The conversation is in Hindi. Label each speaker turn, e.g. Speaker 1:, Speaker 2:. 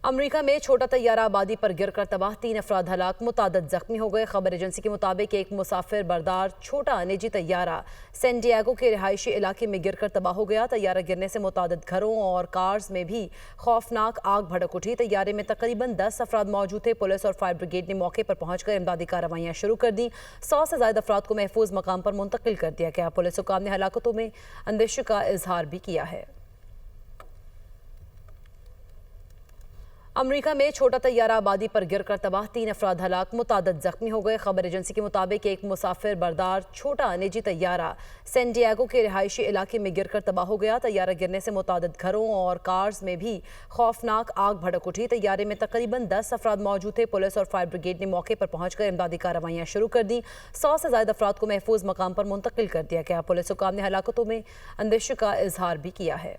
Speaker 1: अमेरिका में छोटा तैयारा आबादी पर गिरकर तबाह, 3 अफराद हलाक, मुतादद जख्मी हो गए। खबर एजेंसी के मुताबिक एक मुसाफिर बरदार छोटा निजी तैयारा सैन डिएगो के रिहायशी इलाके में गिरकर तबाह हो गया। तैयारा गिरने से मुतादद घरों और कार्स में भी खौफनाक आग भड़क उठी। तैयारे में तकरीबन 10 अफराद मौजूद थे। पुलिस और फायर ब्रिगेड ने मौके पर पहुंचकर इमदादी कार्रवाइयां शुरू कर दी। 100 से ज्यादा अफराद को महफूज मकाम पर मुंतकिल कर दिया गया। पुलिस हुकाम ने हलाकतों में अंदेशे का इजहार भी किया है। अमेरिका में छोटा तैयारा आबादी पर गिरकर तबाह, 3 अफराद हलाक, मुतादद जख्मी हो गए। खबर एजेंसी के मुताबिक एक मुसाफिर बरदार छोटा निजी तैयारा सैन डिएगो के रिहायशी इलाके में गिरकर तबाह हो गया। तैयारा गिरने से मुतादद घरों और कार्स में भी खौफनाक आग भड़क उठी। तैयारे में तकरीबन 10 अफराद मौजूद थे। पुलिस और फायर ब्रिगेड ने मौके पर पहुंचकर इमदादी कार्रवाइयां शुरू कर दी। 100 से ज्यादा अफराद को महफूज मकाम पर मुंतकिल कर दिया गया। पुलिस हुकाम ने हलाकतों में अंदेशे का इजहार भी किया है।